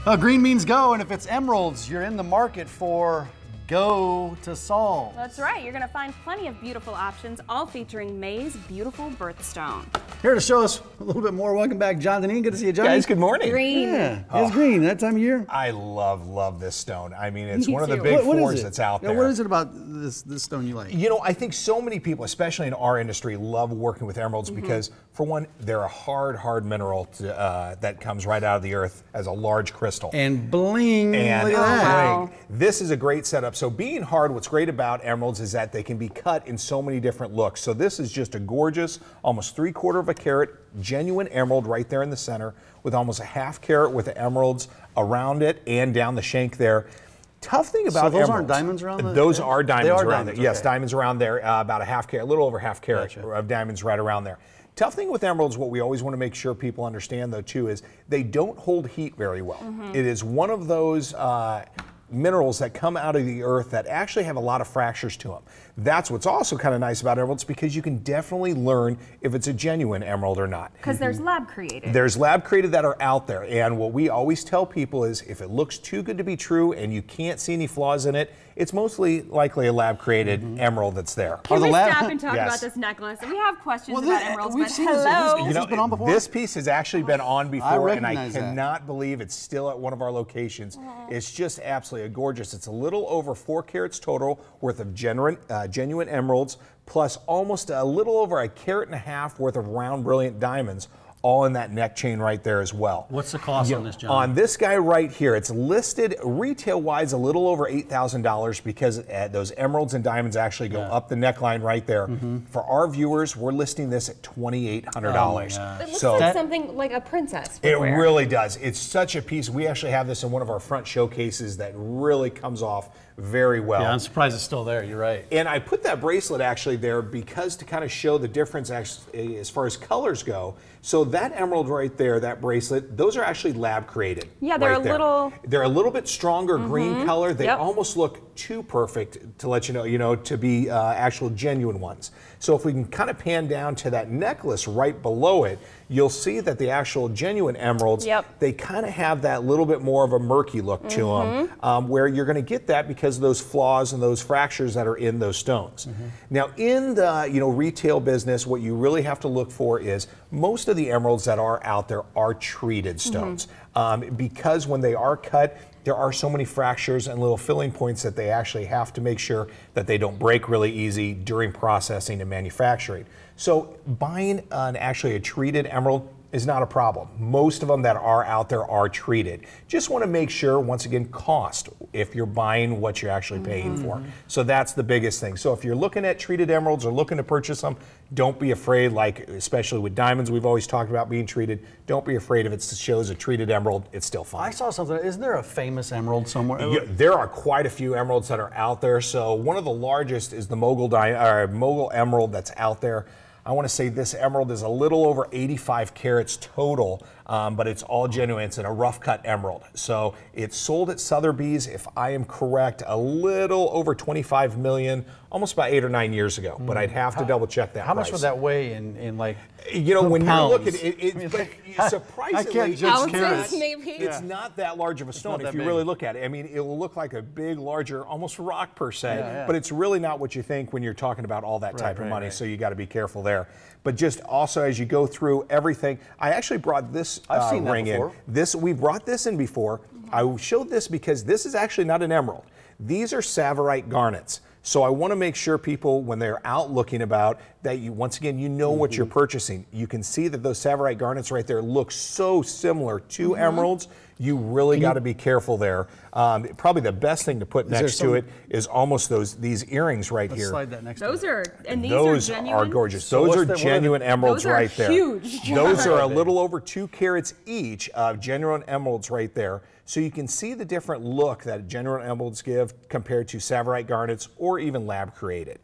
Green means go, and if it's emeralds, you're in the market for go to Saul. That's right. You're going to find plenty of beautiful options, all featuring May's beautiful birthstone. Here to show us a little bit more. Welcome back, John Dineen. Good to see you, John. Guys, good morning. Green. Yeah, it's green that time of year. I love this stone. I mean, it's Me one of the too. big What is fours it? that's out Yeah, there. what is it about this stone you like? You know, I think so many people, especially in our industry, love working with emeralds because, for one, they're a hard mineral that comes right out of the earth as a large crystal. And bling, And look at that. wow. this is a great setup. So being hard, what's great about emeralds is that they can be cut in so many different looks. So this is just a gorgeous, almost 3/4 of a carat, genuine emerald right there in the center with almost a 1/2 carat with the emeralds around it and down the shank there. Tough thing about those emeralds, aren't diamonds around the those edge? are diamonds They are around diamonds, there. Yes, okay. diamonds around there, about a 1/2 carat, a little over 1/2 carat Gotcha. of diamonds right around there. Tough thing with emeralds, what we always want to make sure people understand though too, is they don't hold heat very well. It is one of those minerals that come out of the earth that actually have a lot of fractures to them. That's what's also kind of nice about emeralds, because you can definitely learn if it's a genuine emerald or not. Because there's lab created. There's lab created that are out there, and what we always tell people is if it looks too good to be true and you can't see any flaws in it, it's mostly likely a lab created emerald that's there. Can we the lab- stop and talk Yes. about this necklace? We have questions Well, about this- emeralds, we've but seen this- hello. this- has been on before? This piece has actually been on before, and I recognize that. cannot believe it's still at one of our locations. It's just absolutely gorgeous. It's a little over 4 carats total worth of genuine emeralds, plus almost a little over 1.5 carats worth of round brilliant diamonds, all in that neck chain right there as well. What's the cost on this, John? On this guy right here, it's listed retail-wise a little over $8,000 because those emeralds and diamonds actually go up the neckline right there. For our viewers, we're listing this at $2,800. Oh my gosh. It looks So like something like a princess would it wear. really does. It's such a piece. We actually have this in one of our front showcases that really comes off very well. Yeah, I'm surprised it's still there. You're right. And I put that bracelet actually there because to kind of show the difference actually, as far as colors go. So that emerald right there, that bracelet, those are actually lab created. Yeah, they're right a there. little- They're a little bit stronger green color. They Yep. almost look too perfect to let you know, to be actual genuine ones. So if we can kind of pan down to that necklace right below it, you'll see that the actual genuine emeralds, Yep. they kind of have that little bit more of a murky look to them, where you're going to get that because of those flaws and those fractures that are in those stones. Now, in the retail business, what you really have to look for is most of the emeralds that are out there are treated stones, because when they are cut, there are so many fractures and little filling points that they actually have to make sure that they don't break really easy during processing and manufacturing. So buying actually a treated emerald is not a problem. Most of them that are out there are treated. Just want to make sure, once again, cost, if you're buying what you're actually paying for. So that's the biggest thing. So if you're looking at treated emeralds or looking to purchase them, don't be afraid, like especially with diamonds, we've always talked about being treated. Don't be afraid if it shows a treated emerald, it's still fine. I saw something. Isn't there a famous emerald somewhere? Yeah, there are quite a few emeralds that are out there. So one of the largest is the Mogul emerald that's out there. I want to say this emerald is a little over 85 carats total, but it's all genuine. It's in a rough cut emerald. So it's sold at Sotheby's, if I am correct, a little over 25 million, almost about 8 or 9 years ago. But I'd have to double check that. How much price. would that weigh in like? When pounds? you look at it, surprisingly, I can't judge Ounces, carats. maybe? it's not that large of a stone not if that you big. really look at it. I mean, it will look like a big, larger, almost rock per se, Yeah. but it's really not what you think when you're talking about all that type of right, money, right. so you got to be careful there. But just also as you go through everything, I actually brought this I've seen that ring before. in. We brought this in before. I showed this because this is actually not an emerald. These are Savarite garnets. So I want to make sure people, when they're out looking about, that you, once again, you know what you're purchasing. You can see that those Savarite garnets right there look so similar to emeralds. You really got to be careful there. Probably the best thing to put next to it is almost these earrings right here. Slide that next. Those are, and these Those are genuine. are gorgeous. So Those what's are the- what are genuine emeralds Those are right there. huge. Those are a little over 2 carats each of genuine emeralds right there. So you can see the different look that genuine emeralds give compared to Savarite garnets or even lab created.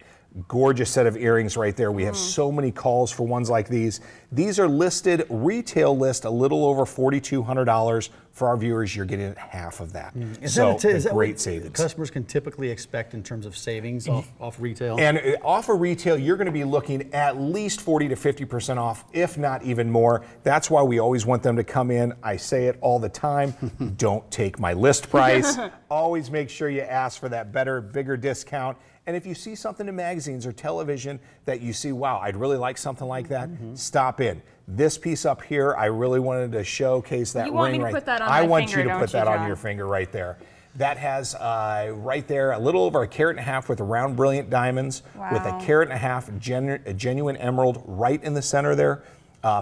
Gorgeous set of earrings right there. We have so many calls for ones like these. These are listed, retail list, a little over $4,200. For our viewers, you're getting half of that. Is so that great what savings. Customers can typically expect in terms of savings off retail? And off of retail, you're going to be looking at least 40 to 50% off, if not even more. That's why we always want them to come in. I say it all the time. Don't take my list price. Always make sure you ask for that better, bigger discount. And if you see something in magazines or television that you see, wow, I'd really like something like that, stop in. This piece up here, I really wanted to showcase that ring. You want me to put that on my I want finger, you to don't put that you, on John? your finger right there. That has right there a little over 1.5 carats with round brilliant diamonds with 1.5 carats genuine emerald right in the center there.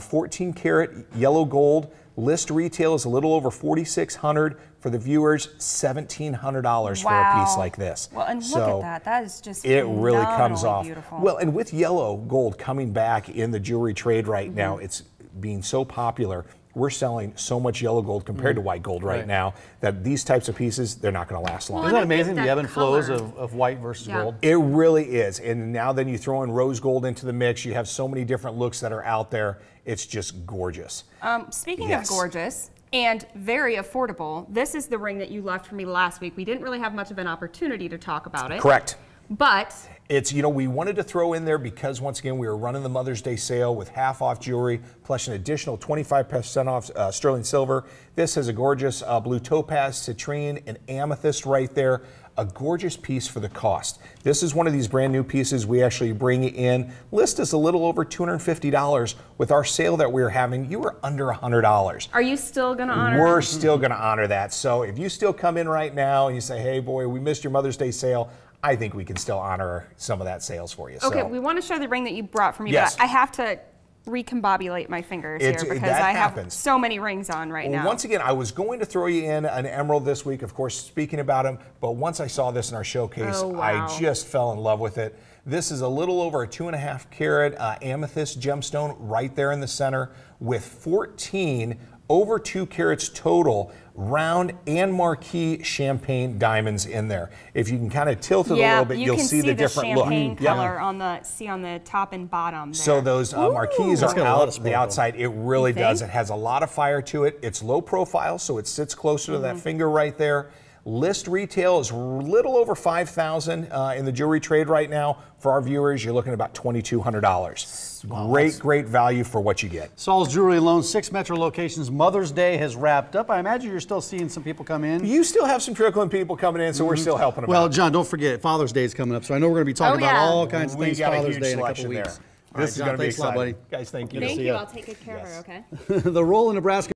14 karat yellow gold. List retail is a little over $4,600. For the viewers, $1,700 for a piece like this. Well, and look at that. That is just it really comes off. Beautiful. Well, and with yellow gold coming back in the jewelry trade right now, it's being so popular. We're selling so much yellow gold compared to white gold right now that these types of pieces, they're not going to last long. Isn't that amazing, the ebb and flows of white versus gold? It really is. And now then you throw in rose gold into the mix. You have so many different looks that are out there. It's just gorgeous. Speaking of gorgeous and very affordable, this is the ring that you left for me last week. We didn't really have much of an opportunity to talk about it. Correct. But it's, you know, we wanted to throw in there because once again, we were running the Mother's Day sale with half off jewelry plus an additional 25% off sterling silver. This has a gorgeous blue topaz, citrine, and amethyst right there. A gorgeous piece for the cost. This is one of these brand new pieces we actually bring in. List is a little over $250. With our sale that we're having, you were under $100. Are you still going to honor? We're still going to honor that. So if you still come in right now and you say, hey boy, we missed your Mother's Day sale, I think we can still honor some of that sales for you. Okay, so, we want to show the ring that you brought for me, yes. but I have to recombobulate my fingers here because I have so many rings on right now. Once again, I was going to throw you in an emerald this week, of course, speaking about them, but once I saw this in our showcase, I just fell in love with it. This is a little over a 2.5 carat amethyst gemstone right there in the center with 14 over 2 carats total round and marquee champagne diamonds in there. If you can kind of tilt it a little bit, you'll see the different look. Champagne color on the top and bottom there. So those marquees are out the outside. It really does. It has a lot of fire to it. It's low profile, so it sits closer to that finger right there. List retail is a little over $5,000 in the jewelry trade right now. For our viewers, you're looking at about $2,200. Wow, great value for what you get. Saul's Jewelry Alone, 6 metro locations. Mother's Day has wrapped up. I imagine you're still seeing some people come in. You still have some trickling people coming in, so we're still helping them out. Well, John, don't forget, Father's Day is coming up, so I know we're going to be talking about all kinds of things Father's Day in a couple weeks. This is going to be exciting. Buddy. Guys, thank you. Thank you. I'll take good care of her, okay? The roll in Nebraska.